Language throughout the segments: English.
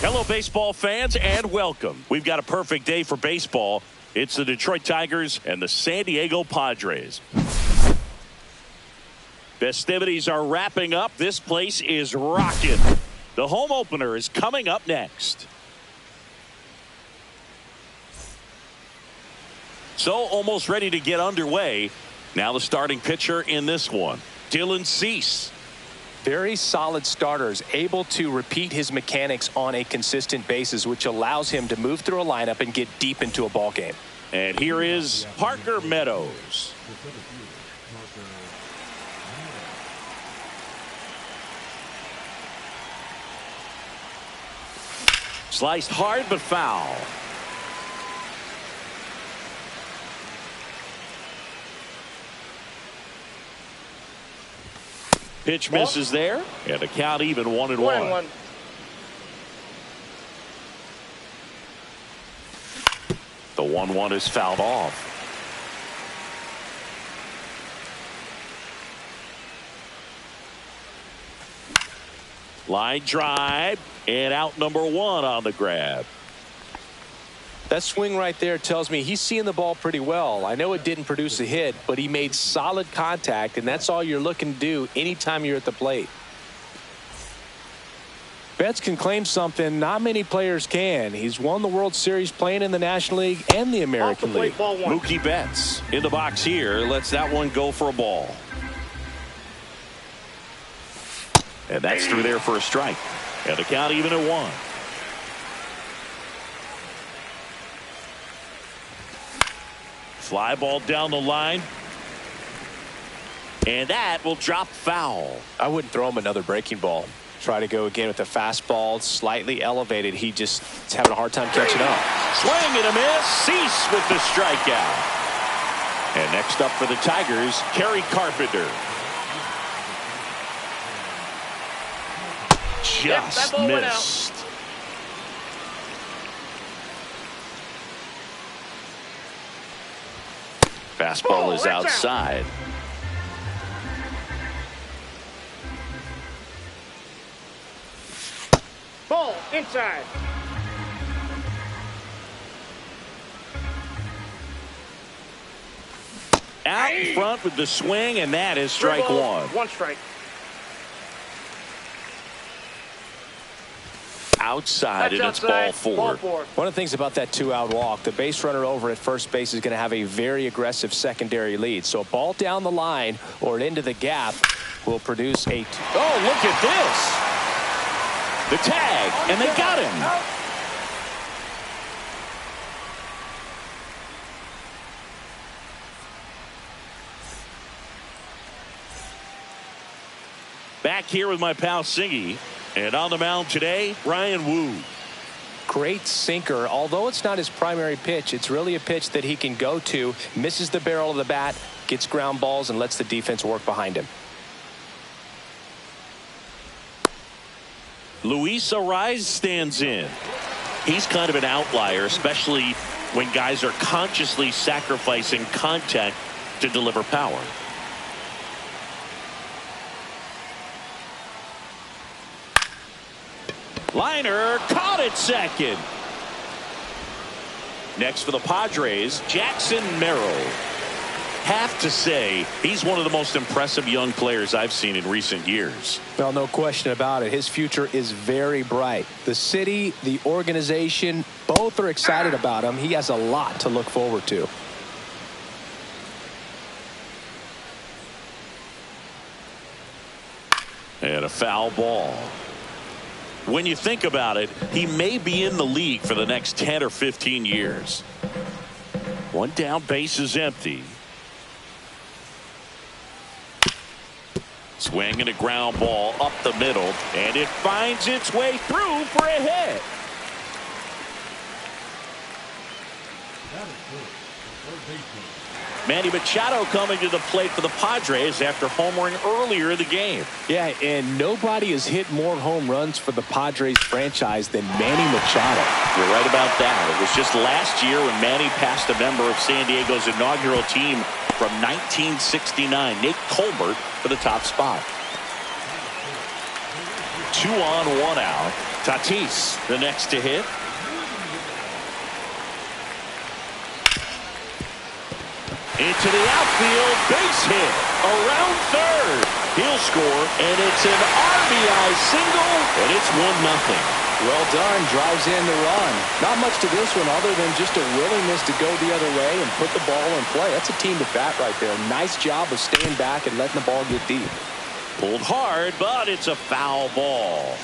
Hello, baseball fans, and welcome. We've got a perfect day for baseball. It's the Detroit Tigers and the San Diego Padres. Festivities are wrapping up. This place is rocking. The home opener is coming up next. So almost ready to get underway. Now the starting pitcher in this one, Dylan Cease. Very solid starters, able to repeat his mechanics on a consistent basis, which allows him to move through a lineup and get deep into a ball game. And here is Parker Meadows. Sliced hard but foul. Pitch misses there, and the count even 1-1. The 1-1 is fouled off. Line drive, and out number 1 on the grab. That swing right there tells me he's seeing the ball pretty well. I know it didn't produce a hit, but he made solid contact, and that's all you're looking to do anytime you're at the plate. Betts can claim something not many players can. He's won the World Series playing in the National League and the American League. Mookie Betts in the box here. Lets that one go for a ball. And that's through there for a strike. And the count even at 1. Fly ball down the line. And that will drop foul. I wouldn't throw him another breaking ball. Try to go again with the fastball, slightly elevated. He just is having a hard time catching up. Swing and a miss. Cease with the strikeout. And next up for the Tigers, Kerry Carpenter. Just missed. Fastball is outside. Ball inside. Out in front with the swing, and that is strike 1. 1 strike. Outside, and it's ball 4. One of the things about that 2-out walk, the base runner over at first base is going to have a very aggressive secondary lead. So a ball down the line or into the gap will produce a... Oh, look at this. The tag, and they got him. Back here with my pal Singy. And on the mound today, Ryan Wu. Great sinker. Although it's not his primary pitch, it's really a pitch that he can go to, misses the barrel of the bat, gets ground balls, and lets the defense work behind him. Luis Ariz stands in. He's kind of an outlier, especially when guys are consciously sacrificing contact to deliver power. Liner caught at second. Next for the Padres, Jackson Merrill. Have to say, he's one of the most impressive young players I've seen in recent years. Well, no question about it. His future is very bright. The city, the organization, both are excited about him. He has a lot to look forward to. And a foul ball. When you think about it, he may be in the league for the next 10 or 15 years. One down, base is empty. Swing and a ground ball up the middle, and it finds its way through for a hit. Manny Machado coming to the plate for the Padres after homering earlier in the game. Yeah, and nobody has hit more home runs for the Padres franchise than Manny Machado. You're right about that. It was just last year when Manny passed a member of San Diego's inaugural team from 1969, Nate Colbert, for the top spot. 2 on, 1 out. Tatis, the next to hit. Into the outfield, base hit, around third. He'll score, and it's an RBI single, and it's 1-0. Well done, drives in the run. Not much to this one other than just a willingness to go the other way and put the ball in play. That's a team to bat right there. Nice job of staying back and letting the ball get deep. Pulled hard, but it's a foul ball.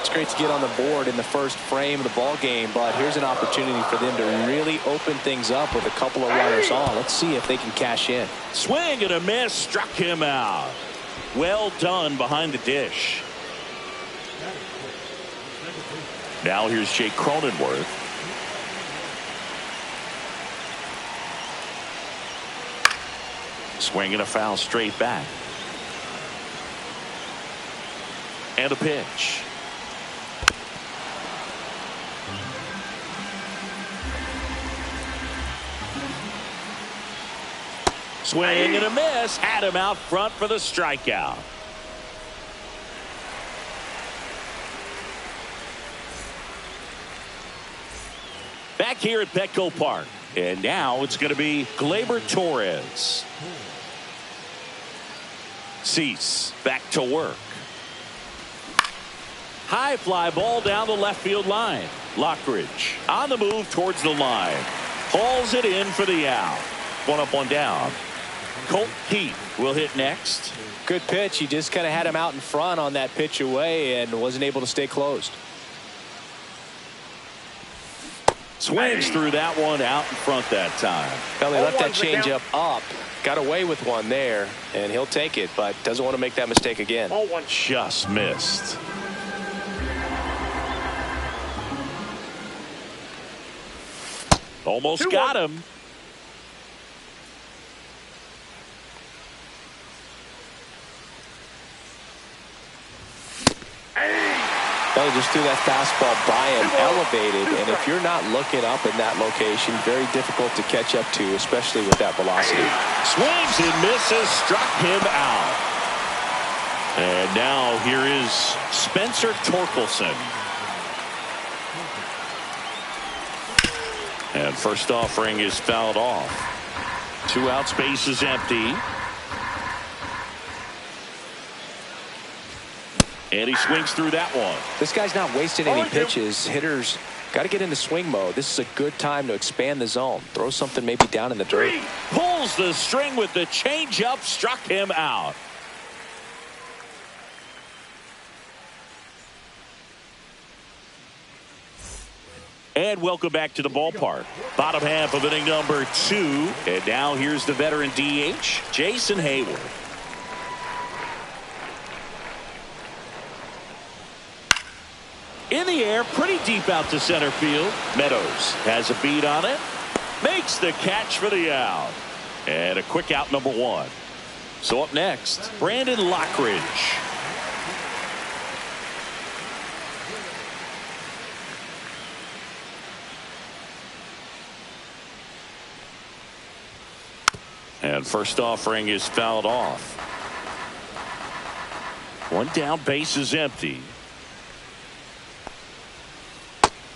It's great to get on the board in the first frame of the ball game, but here's an opportunity for them to really open things up with a couple of runners on. Let's see if they can cash in. Swing and a miss, struck him out. Well done behind the dish. Now here's Jake Cronenworth. Swing and a foul straight back. And a pitch. Swing and a miss. Had him out front for the strikeout. Back here at Petco Park. And now it's going to be Gleyber Torres. Cease back to work. High fly ball down the left field line. Lockridge on the move towards the line. Hauls it in for the out. One up, one down. Colt Heath will hit next. Good pitch. He just kind of had him out in front on that pitch away and wasn't able to stay closed. Swings through that one out in front that time. Well, they left that changeup up. Got away with one there, and he'll take it, but doesn't want to make that mistake again. Just missed. Almost got him. Well, he just threw that fastball by him, elevated, and if you're not looking up in that location, very difficult to catch up to, especially with that velocity. Swings and misses, struck him out. And now here is Spencer Torkelson. And first offering is fouled off. 2 outs, base is empty. And he swings through that one. This guy's not wasting any pitches. Hitters got to get into swing mode. This is a good time to expand the zone. Throw something maybe down in the dirt. Pulls the string with the changeup, struck him out. And welcome back to the ballpark. Bottom half of inning number 2. And now here's the veteran DH, Jason Hayward. In the air, pretty deep out to center field. Meadows has a beat on it. Makes the catch for the out. And a quick out, number 1. So up next, Brandon Lockridge. And first offering is fouled off. 1 down, base is empty.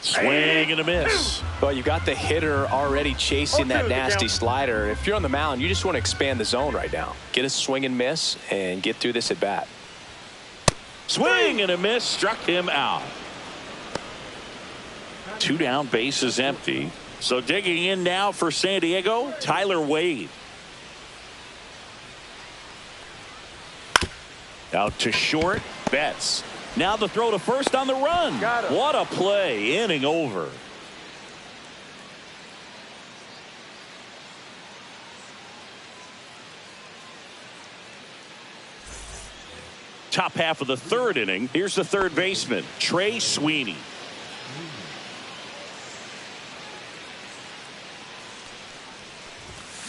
Swing and a miss. Well, you got the hitter already chasing that nasty slider. If you're on the mound, you just want to expand the zone right now. Get a swing and miss and get through this at bat. Swing and a miss, struck him out. 2 down, base is empty. So digging in now for San Diego, Tyler Wade. Out to short, Betts. Now the throw to first on the run. What a play, inning over. Top half of the 3rd inning. Here's the 3rd baseman, Trey Sweeney.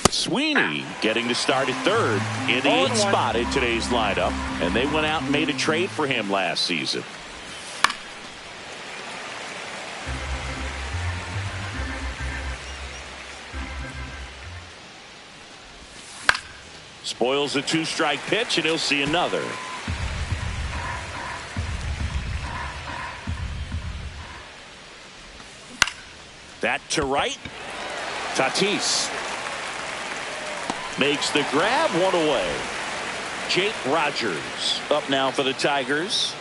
Sweeney getting to start at 3rd in the 8th spot in today's lineup, and they went out and made a trade for him last season. Spoils a two-strike pitch, and he'll see another. That to right. Tatis makes the grab, one away. Jake Rogers up now for the Tigers.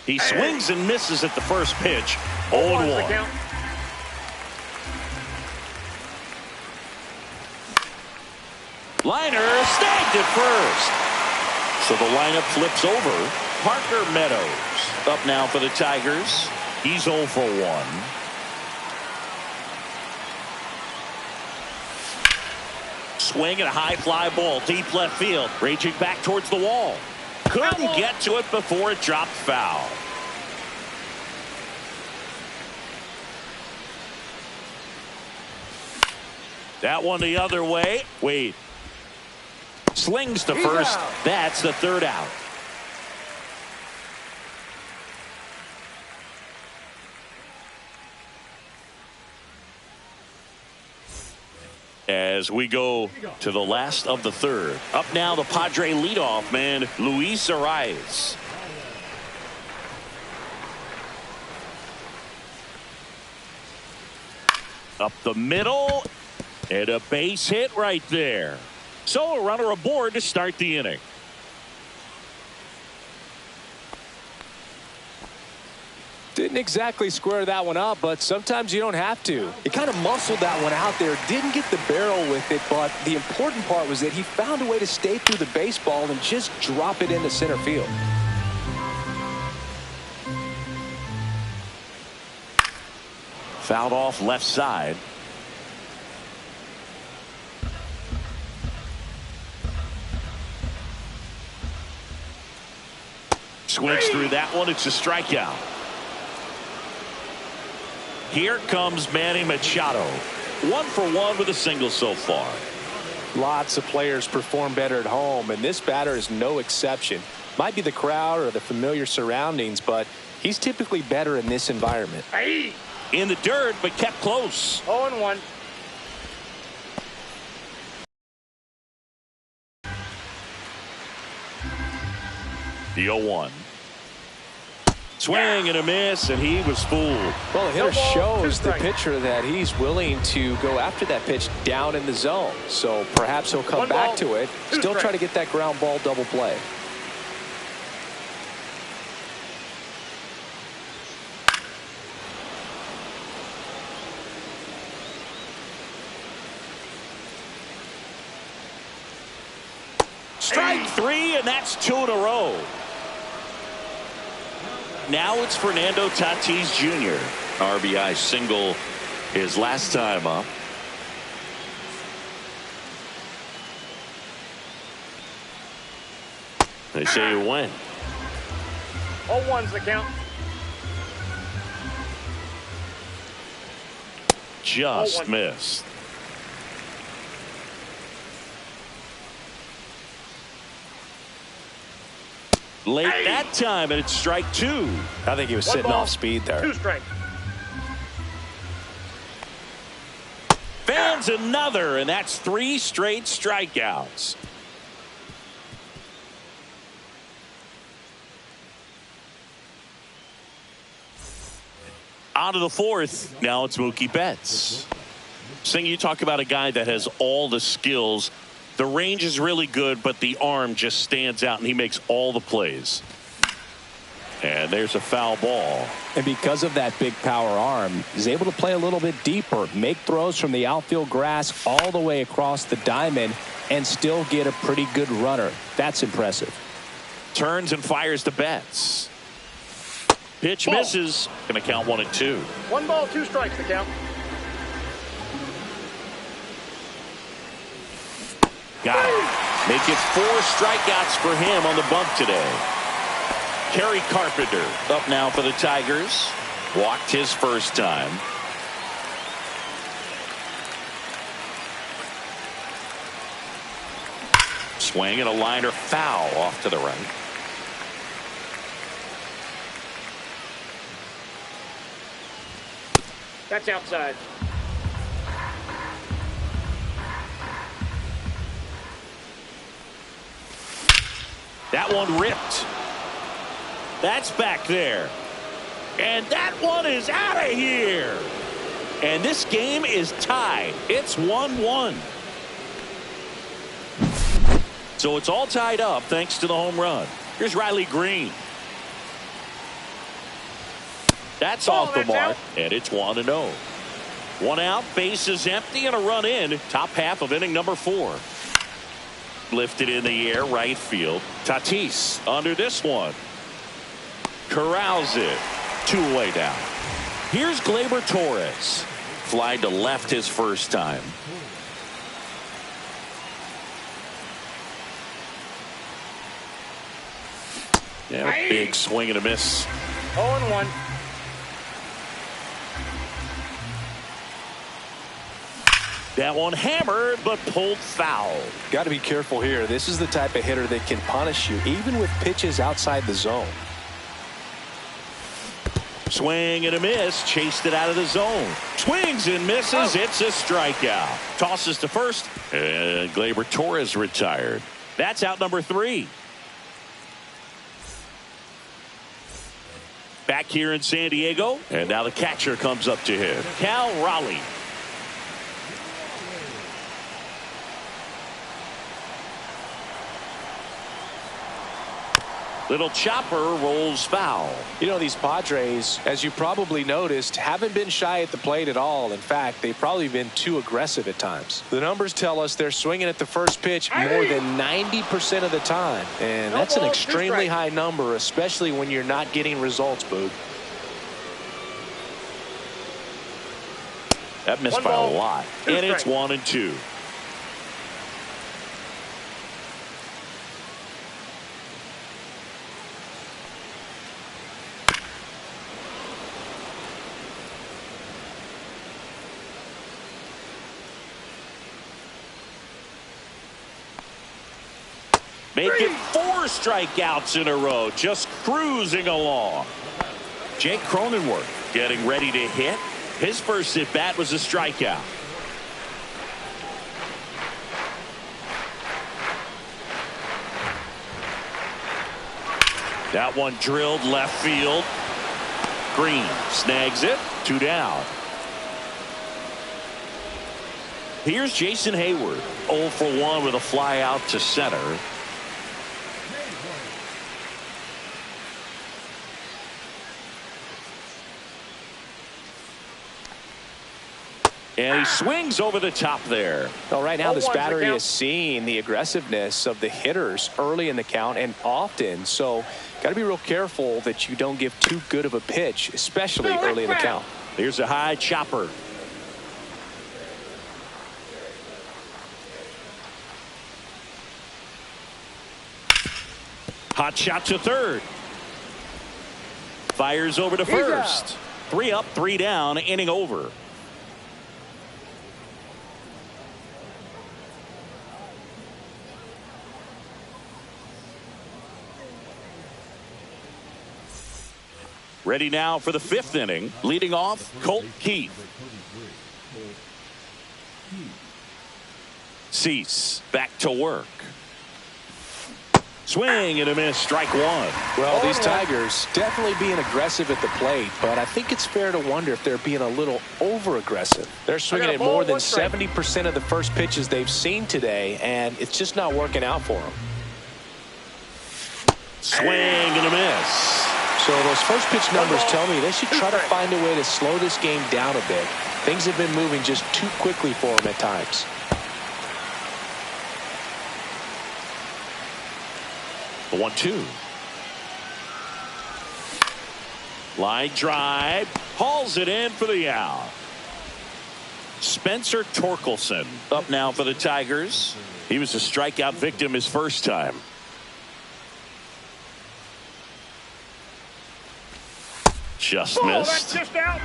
He swings and misses at the first pitch. 0-1. Liner snagged at first. So the lineup flips over. Parker Meadows up now for the Tigers. He's 0 for 1. Swing and a high fly ball deep left field. Raging back towards the wall. Couldn't get to it before it dropped foul. That one the other way. Wade slings to first. That's the third out. As we go to the last of the third. Up now the Padre leadoff man, Luis Arias. Up the middle. And a base hit right there. So a runner aboard to start the inning. Didn't exactly square that one up, but sometimes you don't have to. He kind of muscled that one out there. Didn't get the barrel with it, but the important part was that he found a way to stay through the baseball and just drop it into center field. Fouled off left side. Swings through that one. It's a strikeout. Here comes Manny Machado. 1 for 1 with a single so far. Lots of players perform better at home, and this batter is no exception. Might be the crowd or the familiar surroundings, but he's typically better in this environment. In the dirt, but kept close. 0-1. The 0-1. Swing and a miss, and he was fooled. Well, the hitter shows the pitcher that he's willing to go after that pitch down in the zone. So perhaps he'll come back to it, still try to get that ground ball double play. Strike 3, and that's 2 in a row. Now it's Fernando Tatis Jr. RBI single his last time up. They say you win. 0-1's the count. Just missed. Late that time, and it's strike 2. I think he was sitting off speed there. 2 strikes. Fans another, and that's 3 straight strikeouts. On to the 4th. Now it's Mookie Betts. Sing, you talk about a guy that has all the skills. The range is really good, but the arm just stands out, and he makes all the plays. And there's a foul ball. And because of that big power arm, he's able to play a little bit deeper, make throws from the outfield grass all the way across the diamond, and still get a pretty good runner. That's impressive. Turns and fires to Betts. Pitch misses. Going to count 1 and 2. 1 ball, 2 strikes to count. Got it. Make it 4 strikeouts for him on the bump today. Kerry Carpenter up now for the Tigers. Walked his first time. Swing and a liner foul off to the right. That's outside. That one ripped. That's back there. And that one is out of here. And this game is tied. It's 1-1. So it's all tied up thanks to the home run. Here's Riley Green. That's off the mark, and it's 1-0. 1 out, bases empty, and a run in. Top half of inning number 4. Lifted in the air, right field. Tatis under this one. Corrals it. 2 away down. Here's Gleyber Torres. Fly to left his first time. Yeah, a big swing and a miss. 0-1. That one hammered, but pulled foul. Got to be careful here. This is the type of hitter that can punish you, even with pitches outside the zone. Swing and a miss. Chased it out of the zone. Swings and misses. It's a strikeout. Tosses to first. And Gleyber Torres retired. That's out number 3. Back here in San Diego. And now the catcher comes up to him. Cal Raleigh. Little chopper rolls foul. You know, these Padres, as you probably noticed, haven't been shy at the plate at all. In fact, they've probably been too aggressive at times. The numbers tell us they're swinging at the first pitch more than 90% of the time. And that's an extremely high number, especially when you're not getting results, Boog. That missed by a lot. And it's 1-2. Making 4 strikeouts in a row, just cruising along. Jake Cronenworth getting ready to hit. His first at bat was a strikeout. That one drilled left field. Green snags it. 2 down. Here's Jason Hayward. 0 for 1 with a fly out to center. And he swings over the top there. Well, right now this battery is seeing the aggressiveness of the hitters early in the count and often. So got to be real careful that you don't give too good of a pitch, especially early in the count. Here's a high chopper. Hot shot to third. Fires over to first. 3 up, 3 down, inning over. Ready now for the 5th inning. Leading off, Colt Keith. Cease back to work. Swing and a miss. Strike 1. Well, these Tigers definitely being aggressive at the plate, but I think it's fair to wonder if they're being a little over aggressive. They're swinging at more than 70% of the first pitches they've seen today, and it's just not working out for them. Swing and a miss. So those first pitch numbers tell me they should try to find a way to slow this game down a bit. Things have been moving just too quickly for them at times. The 1-2. Line drive. Hauls it in for the out. Spencer Torkelson up now for the Tigers. He was a strikeout victim his first time. Just missed. That's just out.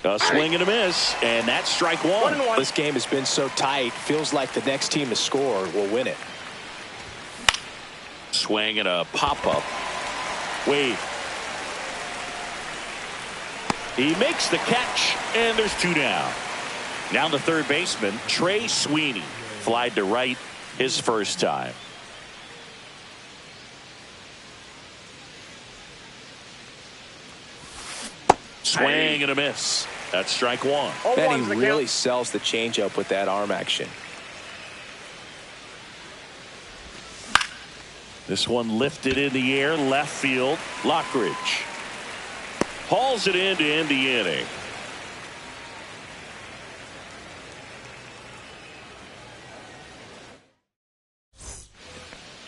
A swing and a miss, and that's strike 1. This game has been so tight. Feels like the next team to score will win it. Swing and a pop-up. Wade. He makes the catch, and there's 2 down. Now the third baseman, Trey Sweeney. Flied to right his first time. Swing and a miss. That's strike 1. And he really sells the changeup with that arm action. This one lifted in the air, left field. Lockridge hauls it in to end the inning.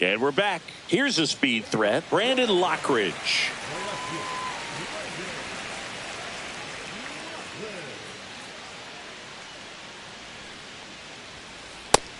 And we're back. Here's a speed threat, Brandon Lockridge.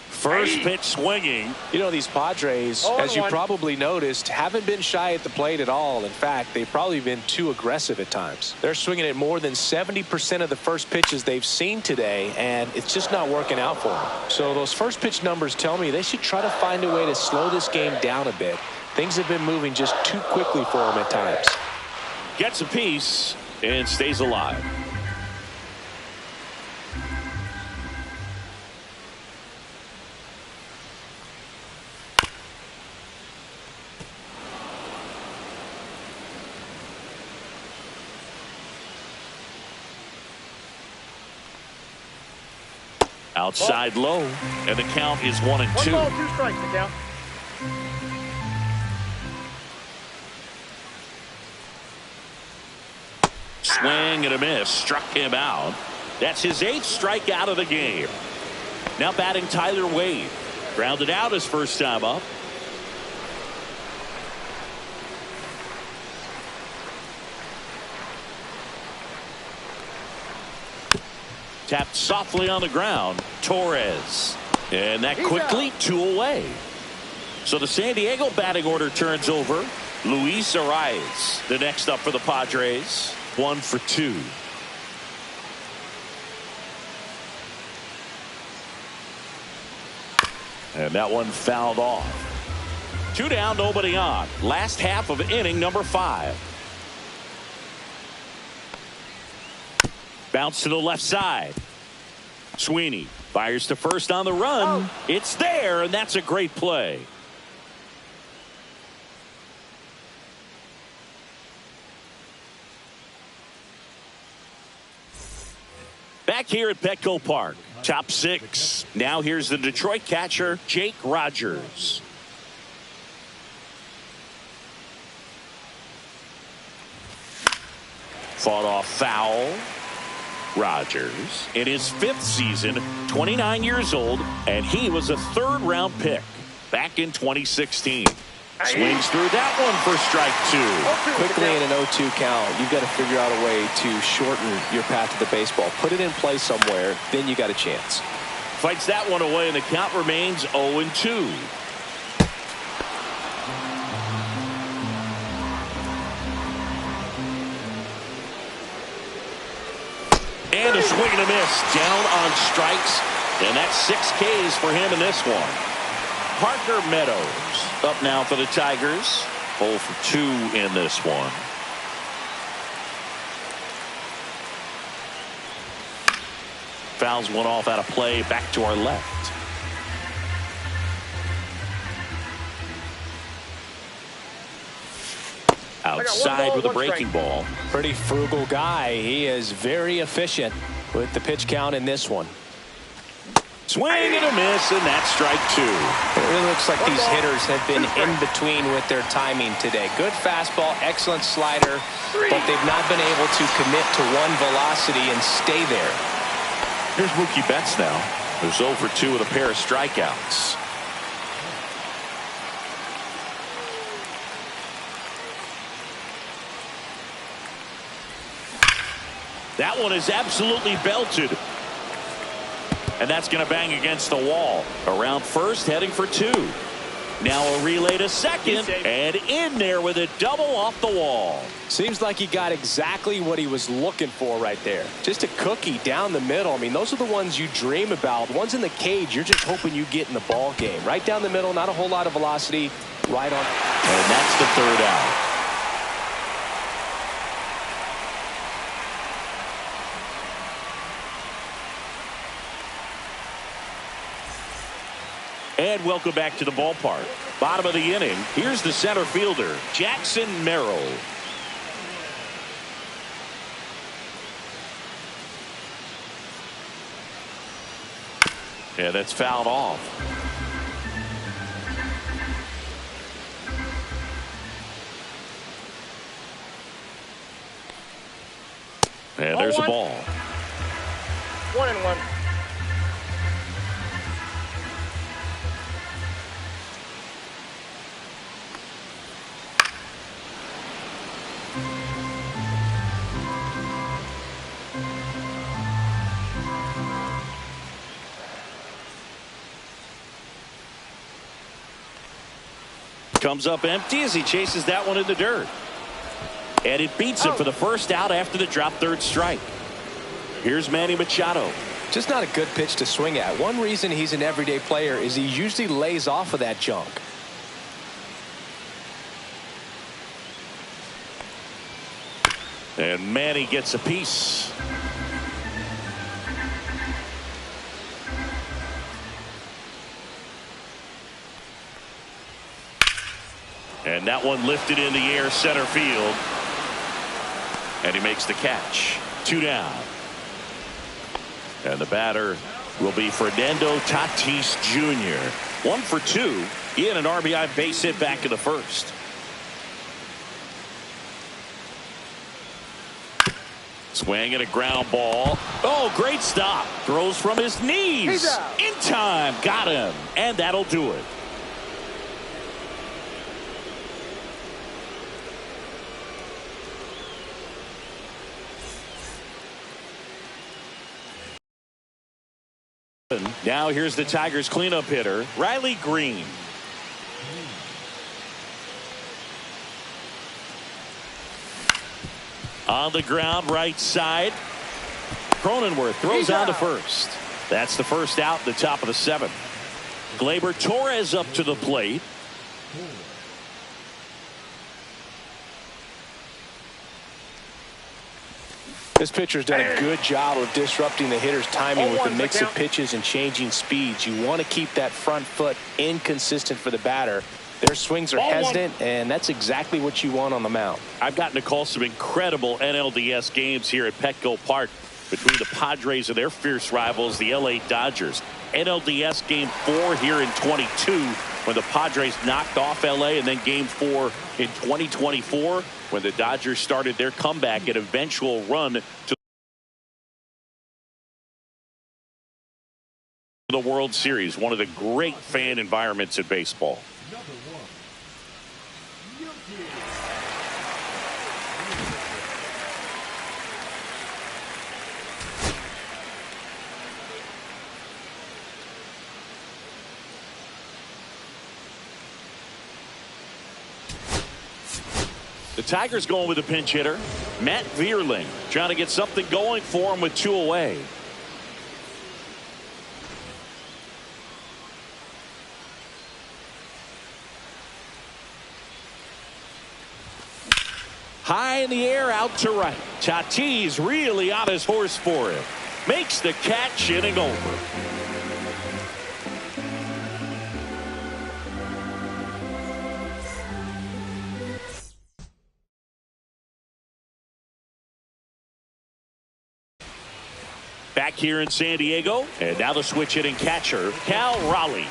First pitch swinging. You know, these Padres, as you probably noticed, haven't been shy at the plate at all. In fact, they've probably been too aggressive at times. They're swinging at more than 70% of the first pitches they've seen today, and it's just not working out for them. So those first pitch numbers tell me they should try to find a way to slow this game down a bit. Things have been moving just too quickly for them at times. Gets a piece and stays alive. Outside low, and the count is 1-2. 1 ball, 2 strikes, the count. Swing and a miss, struck him out. That's his 8th strikeout of the game. Now batting Tyler Wade. Grounded out his first time up. Tapped softly on the ground. Torres. And that quickly 2 away. So the San Diego batting order turns over. Luis Arias, the next up for the Padres. 1 for 2. And that one fouled off. 2 down, nobody on. Last half of inning number 5. Bounce to the left side. Sweeney fires to first on the run. It's there, and that's a great play. Back here at Petco Park, top 6. Now here's the Detroit catcher, Jake Rogers. Fought off foul. Rogers in his 5th season, 29 years old, and he was a 3rd-round pick back in 2016. Swings through that one for strike 2. Quickly in an 0-2 count, you've got to figure out a way to shorten your path to the baseball. Put it in play somewhere, then you got a chance. Fights that one away, and the count remains 0-2. And a swing and a miss down on strikes, and that's 6 Ks for him in this one. Parker Meadows up now for the Tigers. 0 for 2 in this one. Fouls one off out of play, back to our left. Outside with a breaking ball. Pretty frugal guy. He is very efficient with the pitch count in this one. Swing and a miss, and that's strike 2. It really looks like these hitters have been in between with their timing today. Good fastball, excellent slider, but they've not been able to commit to one velocity and stay there. Here's Mookie Betts now, who's 0 for 2 with a pair of strikeouts. That one is absolutely belted. And that's going to bang against the wall. Around first, heading for 2. Now a relay to second, and in there with a double off the wall. Seems like he got exactly what he was looking for right there. Just a cookie down the middle. I mean, those are the ones you dream about. Ones in the cage, you're just hoping you get in the ball game. Right down the middle, not a whole lot of velocity. Right on. And that's the third out. And welcome back to the ballpark. Bottom of the inning. Here's the center fielder, Jackson Merrill. Yeah, that's fouled off. And there's a ball. 1-1. Comes up empty as he chases that one in the dirt. And it beats him for the first out after the drop third strike. Here's Manny Machado. Just not a good pitch to swing at. One reason he's an everyday player is he usually lays off of that junk. And Manny gets a piece. And that one lifted in the air center field. And he makes the catch. 2 down. And the batter will be Fernando Tatis Jr. 1 for 2. He had an RBI base hit back in the first. Swing and a ground ball. Oh, great stop. Throws from his knees. In time. Got him. And that'll do it. Now here's the Tigers cleanup hitter, Riley Green. On the ground, right side. Cronenworth throws on to first. That's the first out, the top of the 7th. Gleyber Torres up to the plate. This pitcher's done a good job of disrupting the hitter's timing with the mix of pitches and changing speeds. You want to keep that front foot inconsistent for the batter. Their swings are hesitant, and that's exactly what you want on the mound. I've gotten to call some incredible NLDS games here at Petco Park between the Padres and their fierce rivals, the LA Dodgers. NLDS Game 4 here in 22 when the Padres knocked off LA, and then Game 4 in 2024 when the Dodgers started their comeback and eventual run to the World Series. One of the great fan environments in baseball. The Tigers going with a pinch hitter, Matt Vierling, trying to get something going for him with 2 away. High in the air, out to right. Tatis really on his horse for it. Makes the catch, inning over. Back here in San Diego, and now the switch hitting catcher, Cal Raleigh.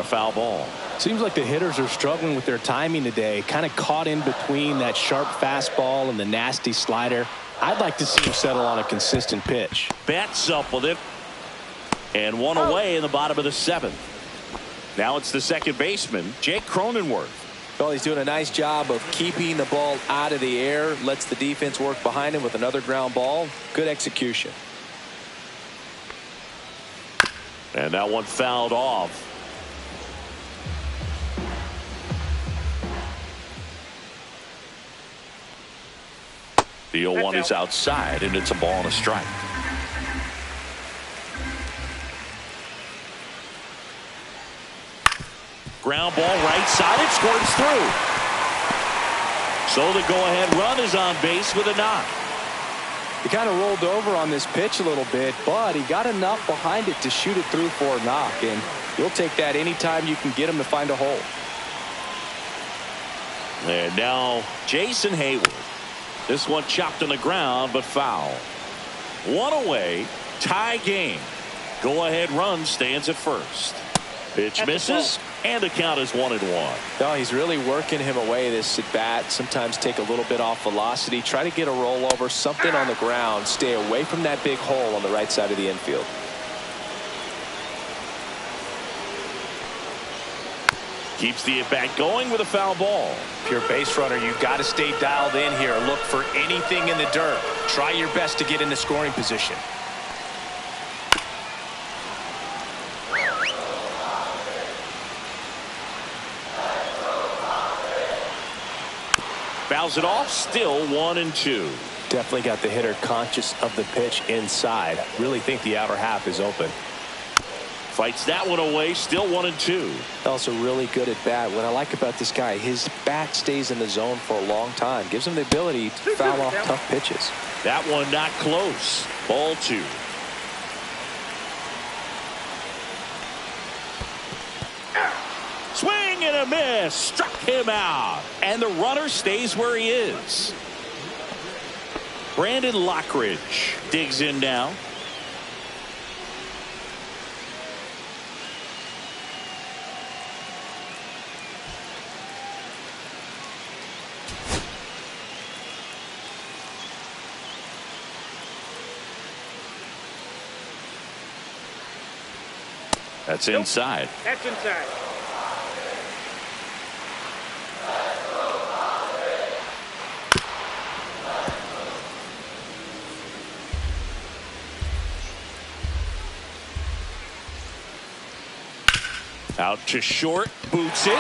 foul ball. Seems like the hitters are struggling with their timing today. Kind of caught in between that sharp fastball and the nasty slider. I'd like to see him settle on a consistent pitch. Bats up with it. And one away in the bottom of the 7th. Now it's the second baseman, Jake Cronenworth. Well, he's doing a nice job of keeping the ball out of the air. Lets the defense work behind him with another ground ball. Good execution. And that one fouled off. The 0-1 is outside, and it's a ball and a strike. Ground ball right side. It squirts through. So the go-ahead run is on base with a knock. He kind of rolled over on this pitch a little bit, but he got enough behind it to shoot it through for a knock, and you'll take that anytime you can get him to find a hole. And now Jason Hayward. This one chopped on the ground, but foul. One away, tie game. Go-ahead run stands at first. Pitch misses, and the count is 1-1. No, he's really working him away, this at bat. Sometimes take a little bit off velocity. Try to get a rollover, something on the ground. Stay away from that big hole on the right side of the infield. Keeps the at-bat going with a foul ball. If you're a base runner, you've got to stay dialed in here. Look for anything in the dirt. Try your best to get in the scoring position. Fouls it off, still 1-2. Definitely got the hitter conscious of the pitch inside. Really think the outer half is open. Fights that one away, still 1-2. Also really good at bat. What I like about this guy, his bat stays in the zone for a long time. Gives him the ability to foul off tough pitches. That one not close. Ball 2. Swing and a miss. Struck him out. And the runner stays where he is. Brandon Lockridge digs in now. That's inside. That's inside. Out to short, boots it.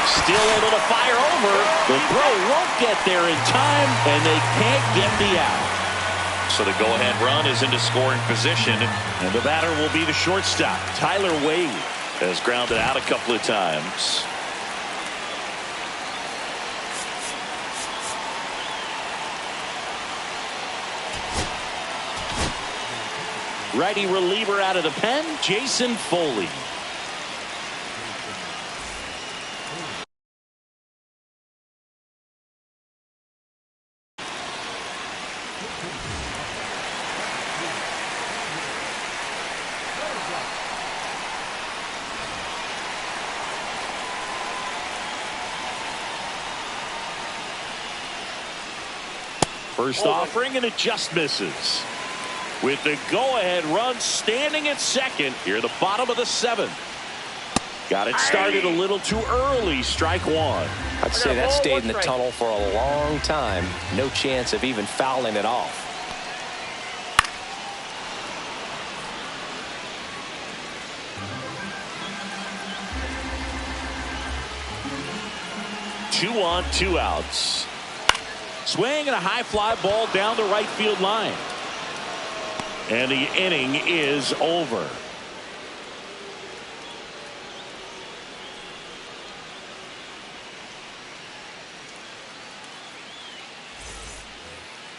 Still able to fire over. The throw won't get there in time, and they can't get the out. So the go-ahead run is into scoring position, and the batter will be the shortstop. Tyler Wade has grounded out a couple of times. Righty reliever out of the pen, Jason Foley. First offering, and it just misses. With the go-ahead run standing at second here, the bottom of the 7th. Got it started a little too early. Strike 1. I'd say that stayed in the tunnel for a long time. No chance of even fouling it off. Two on, 2 outs. Swing and a high fly ball down the right field line. And the inning is over.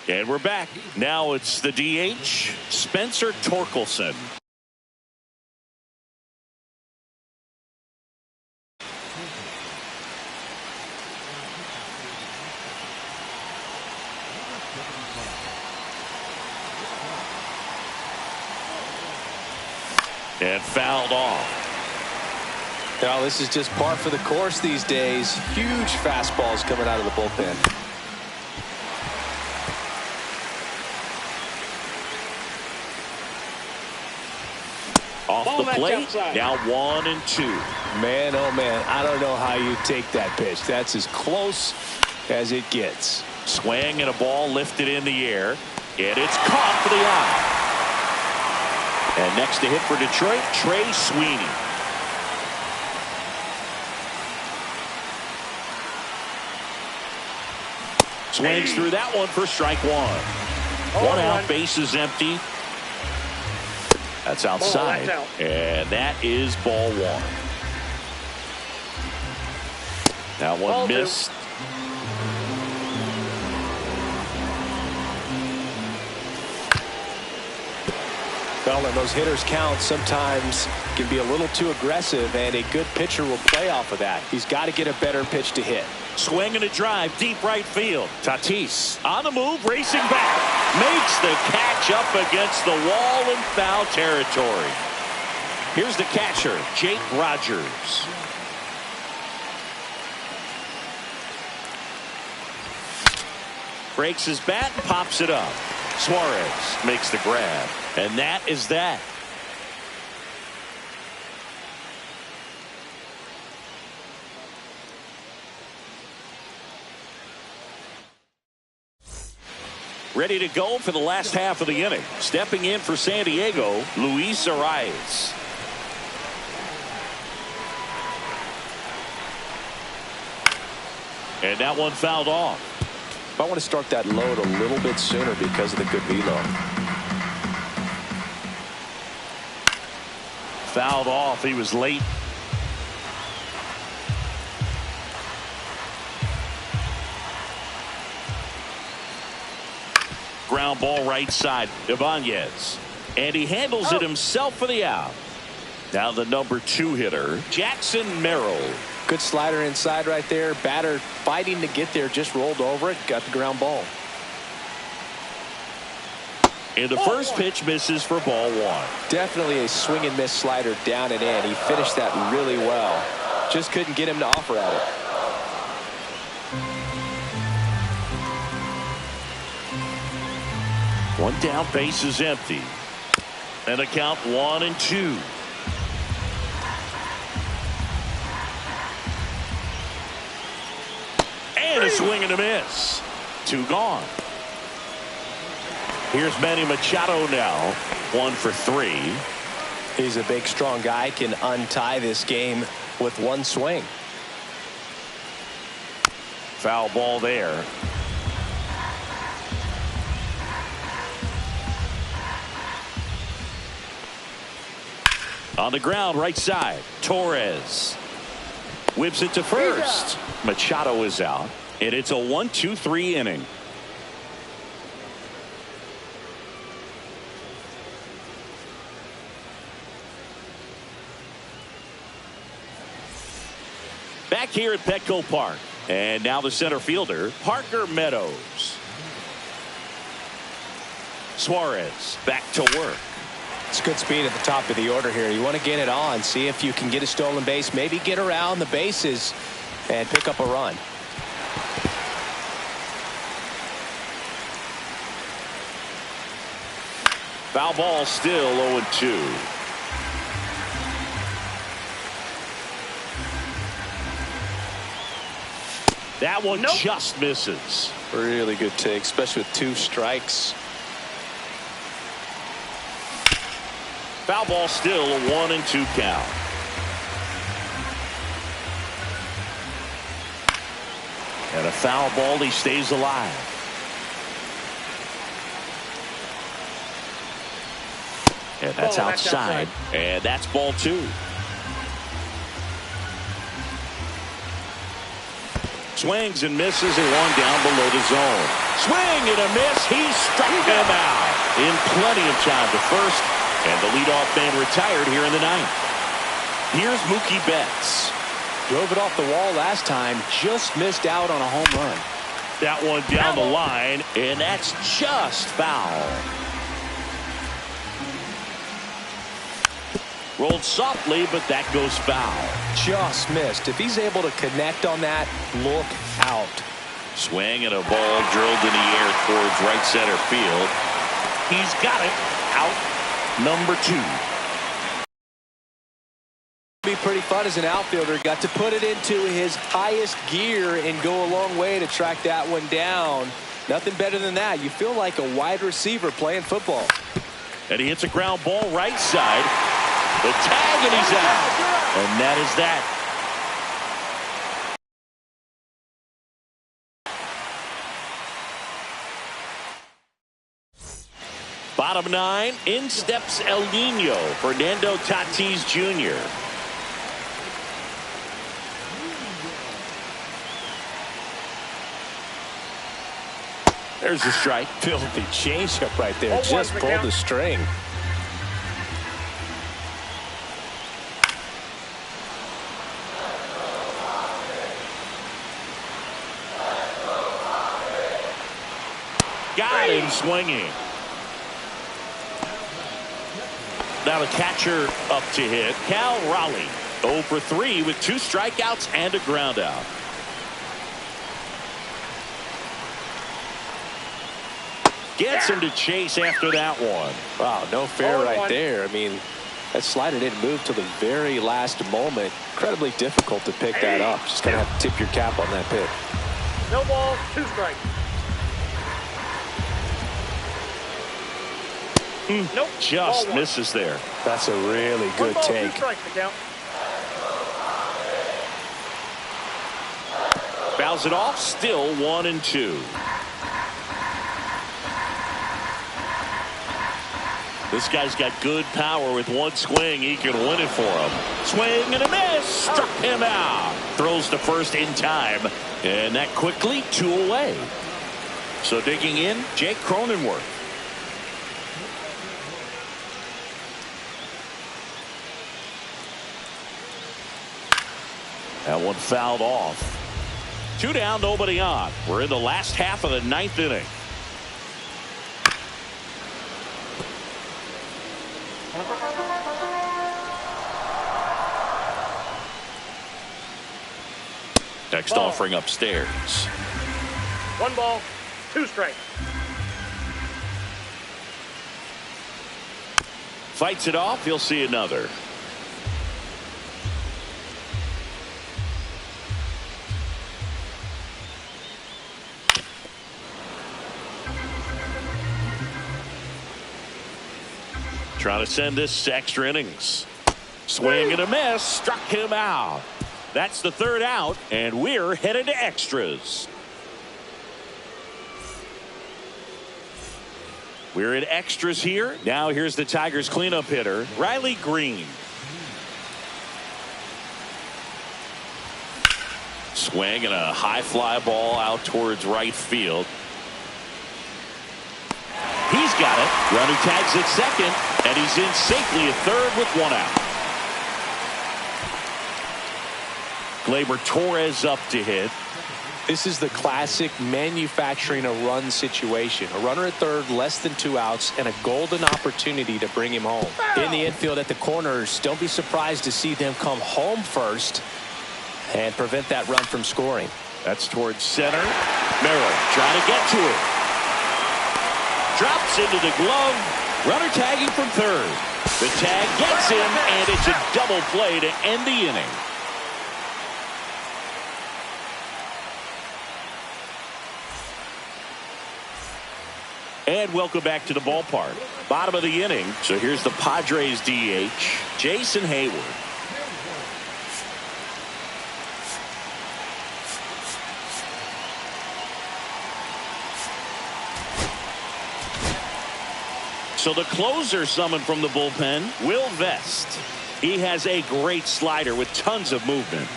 And we're back. Now it's the DH, Spencer Torkelson. And fouled off. Now, this is just par for the course these days. Huge fastballs coming out of the bullpen. Off the plate, now 1-2. Man, oh man, I don't know how you take that pitch. That's as close as it gets. Swing and a ball lifted in the air, and it's caught for the out. And next to hit for Detroit, Trey Sweeney. Swings through that one for strike one. One out, bases empty. That's outside. That's out. And that is ball one. That one Ball missed. Well, and those hitters count sometimes can be a little too aggressive, and a good pitcher will play off of that. He's got to get a better pitch to hit. Swing and a drive, deep right field. Tatis on the move, racing back. Makes the catch up against the wall in foul territory. Here's the catcher, Jake Rogers. Breaks his bat and pops it up. Suarez makes the grab. And that is that. Ready to go for the last half of the inning. Stepping in for San Diego, Luis Arias. And that one fouled off. I want to start that load a little bit sooner because of the good velo. Fouled off. He was late. Ground ball right side. Ibanez. And he handles it himself for the out. Now the number 2 hitter, Jackson Merrill. Good slider inside right there. Batter fighting to get there. Just rolled over it. Got the ground ball. And the first pitch misses for ball one. Definitely a swing and miss slider down and in. He finished that really well. Just couldn't get him to offer at it. One down, base is empty. And a count 1-2. And a swing and a miss. 2 gone. Here's Manny Machado now. 1 for 3. He's a big, strong guy. Can untie this game with one swing. Foul ball there. On the ground, right side. Torres whips it to first. Machado is out, and it's a 1-2-3 inning. Back here at Petco Park, and now the center fielder, Parker Meadows. Suarez back to work. It's good speed at the top of the order here. You want to get it on, see if you can get a stolen base, maybe get around the bases and pick up a run. Foul ball, still 0-2. That one just misses. Really good take, especially with 2 strikes. Foul ball, still a 1-2 count. And a foul ball, he stays alive. And that's outside. And that's ball 2. Swings and misses, and one down below the zone. Swing and a miss. He struck him out in plenty of time to first. And the leadoff man retired here in the 9th. Here's Mookie Betts. Drove it off the wall last time. Just missed out on a home run. That one down the line, and that's just foul. Rolled softly, but that goes foul. Just missed. If he's able to connect on that, look out. Swing and a ball drilled in the air towards right center field. He's got it. Out number 2. Be pretty fun as an outfielder. Got to put it into his highest gear and go a long way to track that one down. Nothing better than that. You feel like a wide receiver playing football. And he hits a ground ball right side. The tag, and he's out. And that is that. Bottom 9, in steps El Nino, Fernando Tatis Jr. There's a strike. Filthy changeup right there. 0-1 Just the pulled count. the string. Got him swinging. Now the catcher up to hit, Cal Raleigh. 0 for 3 with 2 strikeouts and a ground out. Gets him to chase after that one. Wow, no fair 0-1. right there. I mean, that slider didn't move till the very last moment. Incredibly difficult to pick that up. Just going to have to tip your cap on that pitch. No balls, 2 strikes. Nope. Just Ball 1. misses there. That's a really 1 good ball, 2 take. strikes the count. Fouls it off, still 1-2. This guy's got good power. With one swing, he can win it for him. Swing and a miss. Struck him out. Throws to first in time. And that quickly 2 away. So digging in, Jake Cronenworth. That one fouled off. 2 down, nobody on. We're in the last half of the 9th inning. Next Ball. offering upstairs. 1 ball, 2 strikes. Fights it off. He'll see another. Trying to send this to extra innings. Swing and a miss. Struck him out. That's the 3rd out, and we're headed to extras. We're in extras here. Now here's the Tigers cleanup hitter, Riley Green. Swing and a high fly ball out towards right field. He's got it. Runner tags at second, and he's in safely at 3rd with 1 out. Gleyber Torres up to hit. This is the classic manufacturing a run situation. A runner at 3rd, less than 2 outs, and a golden opportunity to bring him home. In the infield at the corners, don't be surprised to see them come home first and prevent that run from scoring. That's towards center. Merrill trying to get to it. Drops into the glove. Runner tagging from 3rd. The tag gets him, and it's a double play to end the inning. And welcome back to the ballpark. Bottom of the inning. So here's the Padres DH, Jason Hayward. So the closer summoned from the bullpen, Will Vest. He has a great slider with tons of movement.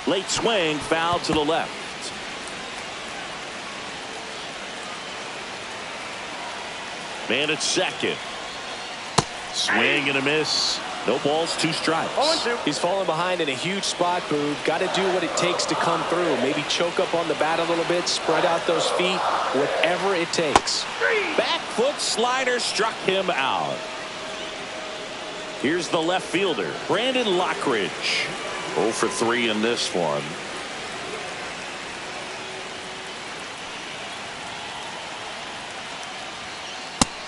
Late swing, foul to the left. Man at second. Swing and a miss. No balls, 2 strikes. 0-2. He's falling behind in a huge spot, Boog. Got to do what it takes to come through. Maybe choke up on the bat a little bit, spread out those feet, whatever it takes. Back foot slider struck him out. Here's the left fielder, Brandon Lockridge. 0 for 3 in this one.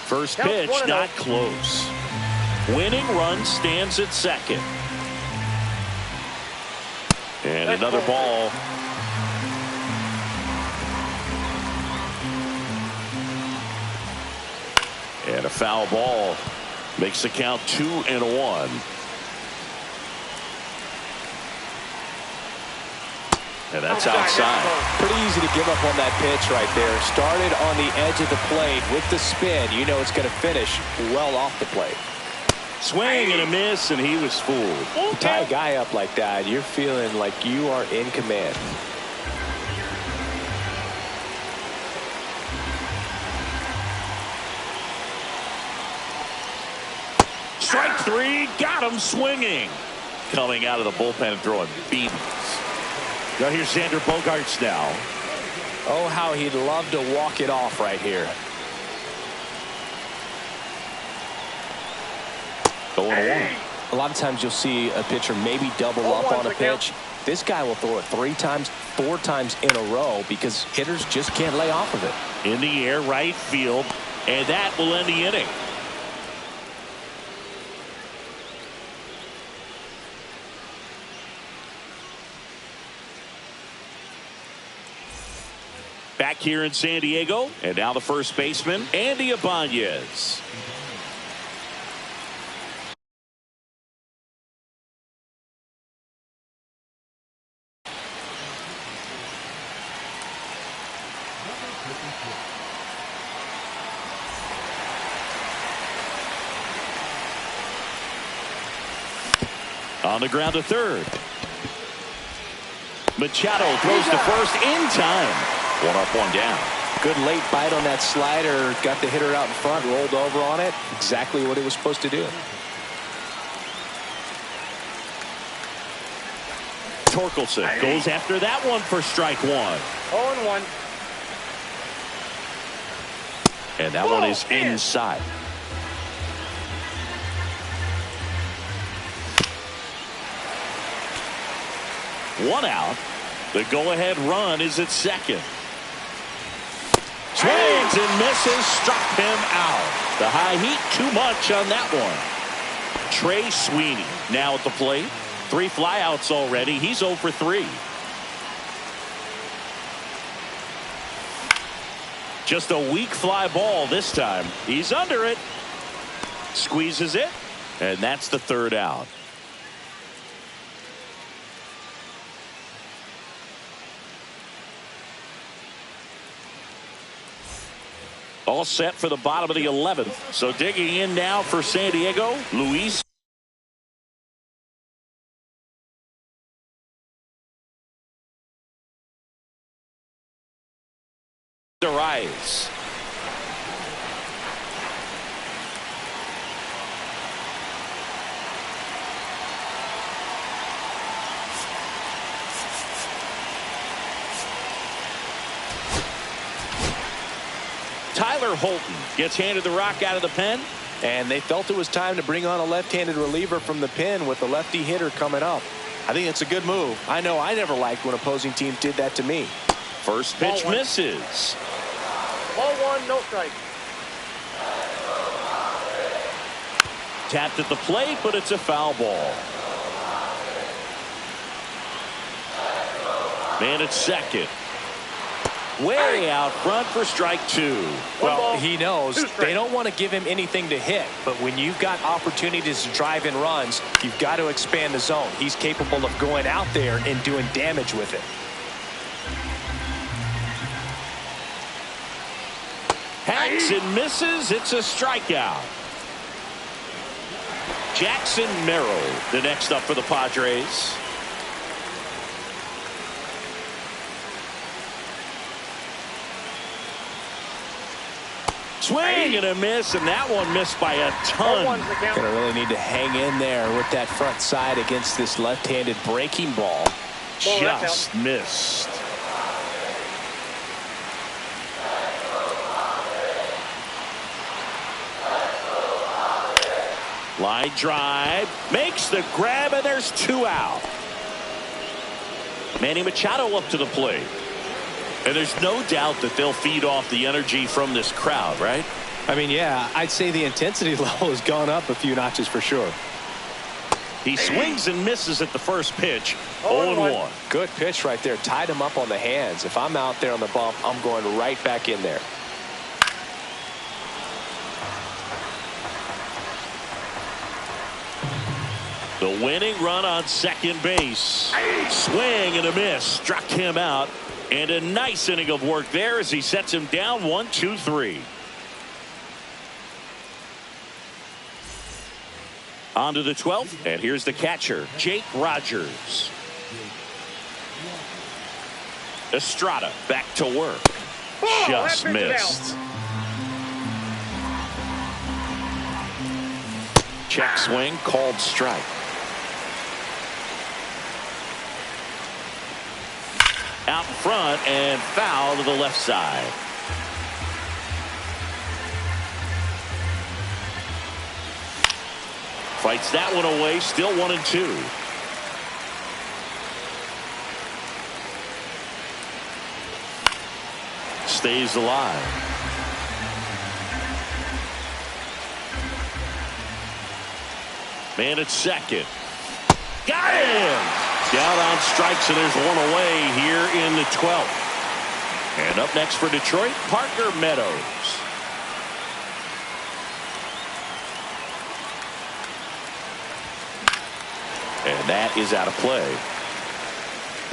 First pitch, not close. Winning run stands at second. And another ball. And a foul ball makes the count 2-1. And that's outside. Pretty easy to give up on that pitch right there. Started on the edge of the plate with the spin. You know it's going to finish well off the plate. Swing and a miss, and he was fooled. You tie a guy up like that, you're feeling like you are in command. Strike 3, got him swinging. Coming out of the bullpen and throwing beams. Now here's Xander Bogaerts now. Oh, how he'd love to walk it off right here. 0-1. A lot of times you'll see a pitcher maybe double up on a pitch. This guy will throw it 3 times, 4 times in a row because hitters just can't lay off of it. In the air, right field, and that will end the inning. Back here in San Diego, and now the first baseman, Andy Ibanez. On the ground to third. Machado throws to first in time. 1 up, 1 down. Good late bite on that slider. Got the hitter out in front, rolled over on it. Exactly what he was supposed to do. Torkelson goes after that one for strike 1. 0-1. And that one is inside. One out. The go-ahead run is at second. Swings and misses, struck him out. The high heat, too much on that one. Trey Sweeney now at the plate. 3 flyouts already. He's 0 for 3. Just a weak fly ball this time. He's under it. Squeezes it. And that's the 3rd out. All set for the bottom of the 11th. So digging in now for San Diego, Luis Arias. Tyler Holton gets handed the rock out of the pen. And they felt it was time to bring on a left-handed reliever from the pen with the lefty hitter coming up. I think it's a good move. I know I never liked when opposing teams did that to me. First pitch misses. Ball 1, no strike. Tapped at the plate, but it's a foul ball. Man at second. Way out front for strike 2. Well, he knows they don't want to give him anything to hit, but when you've got opportunities to drive in runs, you've got to expand the zone. He's capable of going out there and doing damage with it. Hacks and misses. It's a strikeout. Jackson Merrill, the next up for the Padres. Swing and a miss, and that one missed by a ton. Gonna really need to hang in there with that front side against this left-handed breaking ball. Just missed. Line drive, makes the grab, and there's 2 out. Manny Machado up to the plate. And there's no doubt that they'll feed off the energy from this crowd, right? I mean, yeah, I'd say the intensity level has gone up a few notches for sure. He swings and misses at the first pitch. 0-1. Good pitch right there. Tied him up on the hands. If I'm out there on the bump, I'm going right back in there. The winning run on second base. Swing and a miss. Struck him out. And a nice inning of work there as he sets him down 1-2-3. On to the 12th, and here's the catcher, Jake Rogers. Estrada back to work. Just missed. Check swing, called strike. Out front and foul to the left side. Fights that one away, still 1-2. Stays alive. Man at second. Got him! Down on strikes, and there's one away here in the 12th. And up next for Detroit, Parker Meadows. And that is out of play.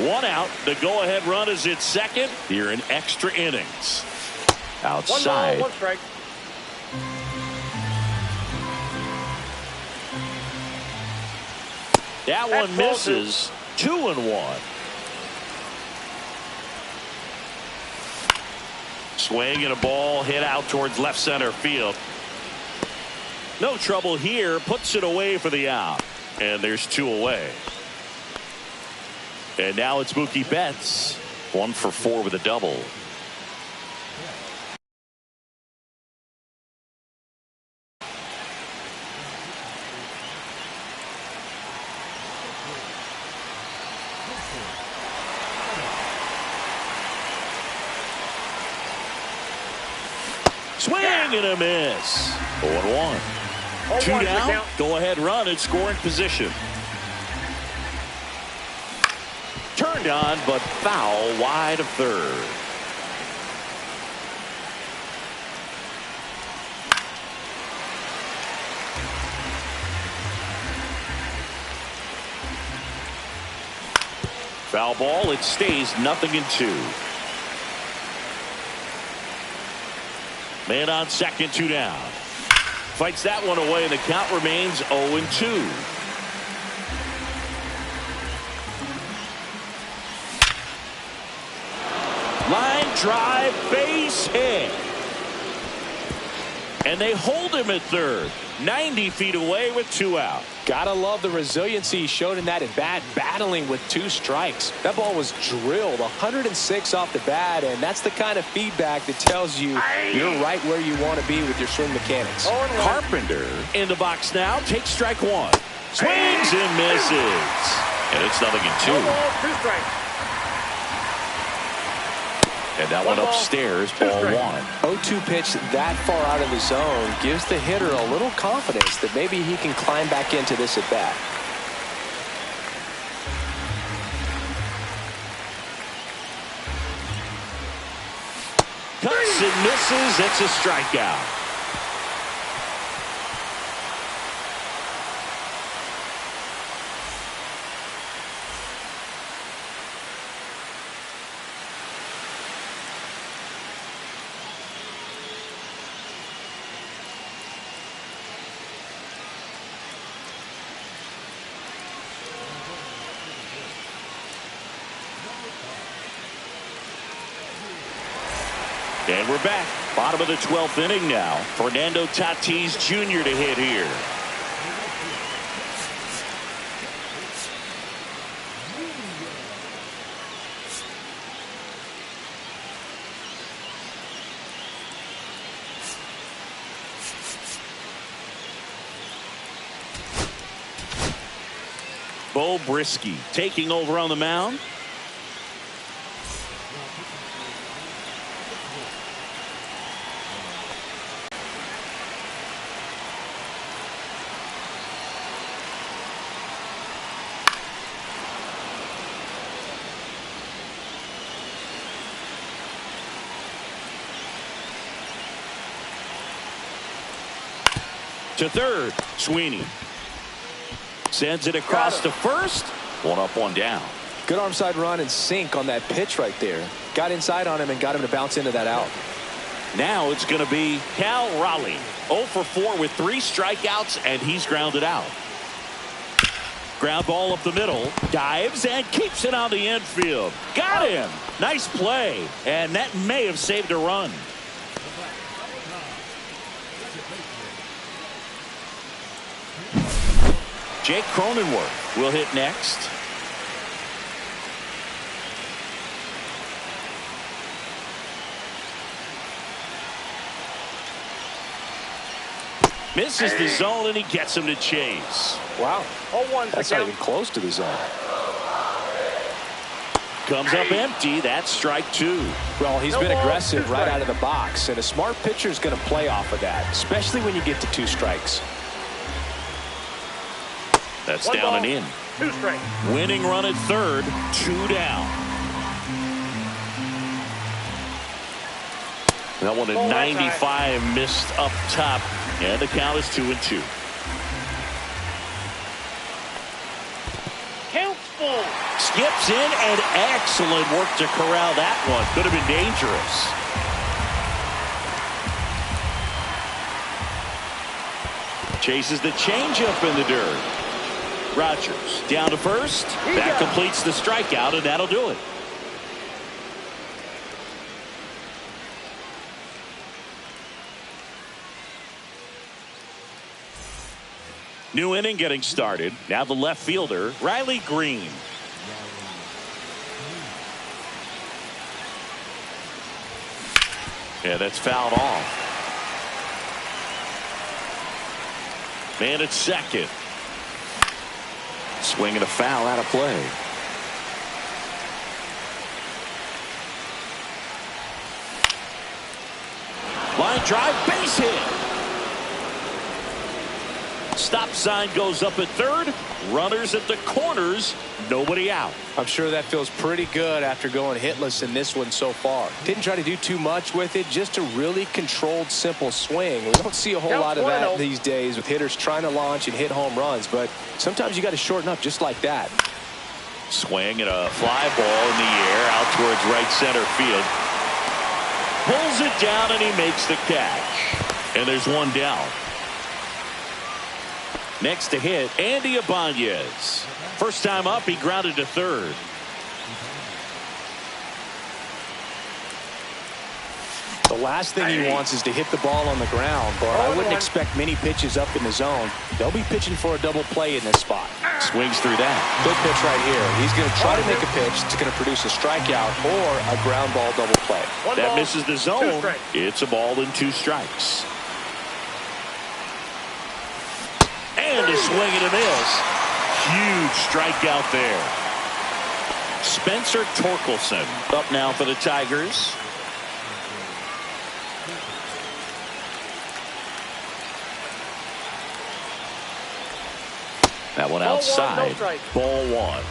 1 out. The go-ahead run is at second here in extra innings. Outside. 1 ball, 1 strike. That one misses. 2-1. Swing and a ball hit out towards left center field. No trouble here. Puts it away for the out. And there's 2 away. And now it's Mookie Betts. 1 for 4 with a double. Swing and a miss. 0-1. 2 down. Go ahead run in scoring position. Turned on, but foul wide of third. Foul ball. It stays 0-2. Man on second, 2 down. Fights that one away, and the count remains 0-2. Line drive, base hit. And they hold him at third. 90 feet away with 2 out. Gotta love the resiliency he showed in that at bat, battling with 2 strikes. That ball was drilled 106 off the bat, and that's the kind of feedback that tells you you're right where you want to be with your swing mechanics. Carpenter in the box now. Takes strike 1. Swings and misses. And it's 0-2. 2 strikes. And that one upstairs, ball 1. 0-2 pitch that far out of the zone gives the hitter a little confidence that maybe he can climb back into this at bat. Cuts and misses. It's a strikeout. And we're back. Bottom of the 12th inning now. Fernando Tatis Jr. to hit here. Bo Brisky taking over on the mound. To third, Sweeney. Sends it across to first. One up, one down. Good arm side run and sink on that pitch right there. Got inside on him and got him to bounce into that out. Now it's going to be Cal Raleigh. 0 for 4 with 3 strikeouts, and he's grounded out. Ground ball up the middle. Dives and keeps it on the infield. Got him. Nice play. And that may have saved a run. Jake Cronenworth will hit next. Misses the zone, and he gets him to chase. Wow. 0-1. That's not even close to the zone. Comes up empty. That's strike 2. Well, he's been aggressive right out of the box, and a smart pitcher is going to play off of that, especially when you get to 2 strikes. That's 1 down ball, and in. 2 strikes. Winning run at third, 2 down. That one at 95 missed up top, and the count is 2-2. Count full. Skips in, and excellent work to corral that one. Could have been dangerous. Chases the changeup in the dirt. Rogers down to first. That completes the strikeout, and that'll do it. New inning getting started. Now the left fielder, Riley Green. Yeah, that's fouled off. Man at second. Swinging a foul out of play. Line drive, base hit. Stop sign goes up at third. Runners at the corners. Nobody out. I'm sure that feels pretty good after going hitless in this one so far. Didn't try to do too much with it. Just a really controlled, simple swing. We don't see a whole lot of that these days with hitters trying to launch and hit home runs. But sometimes you got to shorten up just like that. Swing and a fly ball in the air out towards right center field. Pulls it down, and he makes the catch. And there's one down. Next to hit, Andy Ibanez. First time up, he grounded to third. The last thing he wants is to hit the ball on the ground, but I wouldn't expect many pitches up in the zone. They'll be pitching for a double play in this spot. Swings through that. Good pitch right here. He's going to try to make a pitch that's going to produce a strikeout or a ground ball double play. That misses the zone. It's a ball and 2 strikes. And a swing and a miss. Huge strikeout there. Spencer Torkelson up now for the Tigers. That one outside. Ball 1.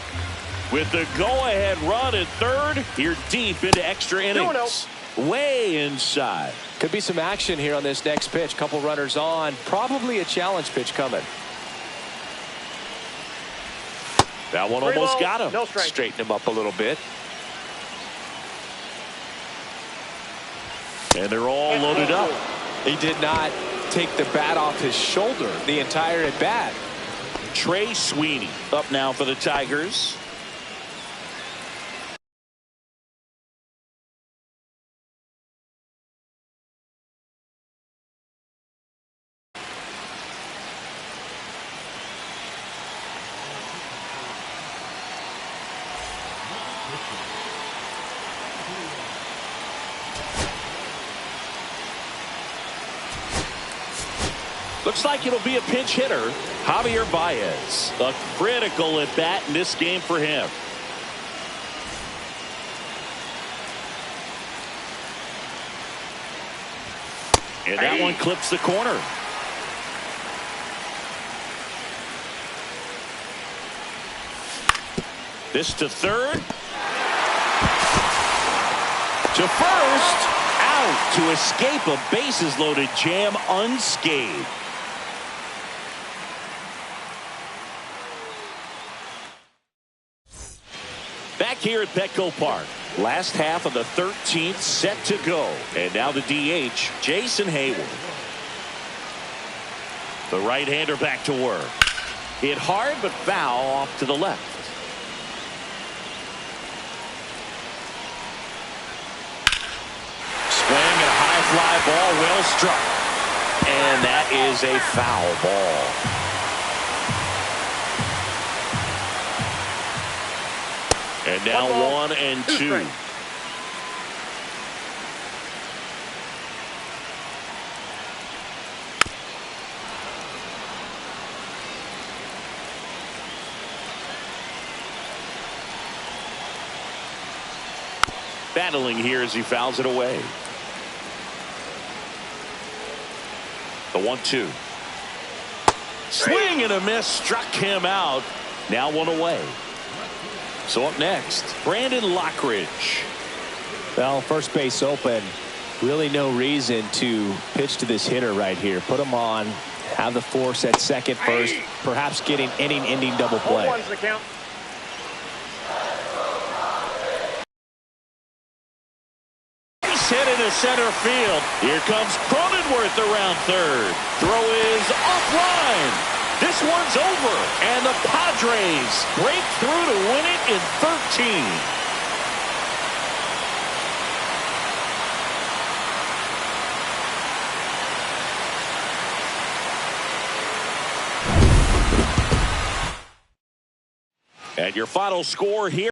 With the go-ahead run at third, you're deep into extra innings. Way inside. Could be some action here on this next pitch. Couple runners on. Probably a challenge pitch coming. That one almost got him. Straighten him up a little bit. And they're all loaded up. He did not take the bat off his shoulder the entire at bat. Trey Sweeney up now for the Tigers. Looks like it'll be a pinch hitter, Javier Baez. A critical at bat in this game for him. And that one clips the corner. This to third. To first. Out to escape a bases loaded jam unscathed. Back here at Petco Park. Last half of the 13th set to go. And now the DH, Jason Hayward. The right-hander back to work. Hit hard but foul off to the left. Swing and a high fly ball, well struck. And that is a foul ball. And now 1-2. Battling here as he fouls it away. The 1-2. Swing and a miss, struck him out. Now one away. So up next, Brandon Lockridge. Well, first base open. Really no reason to pitch to this hitter right here. Put him on, have the force at second first, perhaps getting inning-ending double play. One's the count. Base hit into center field. Here comes Cronenworth around third. Throw is offline. This one's over, and the Padres break through to win it in 13. And your final score here.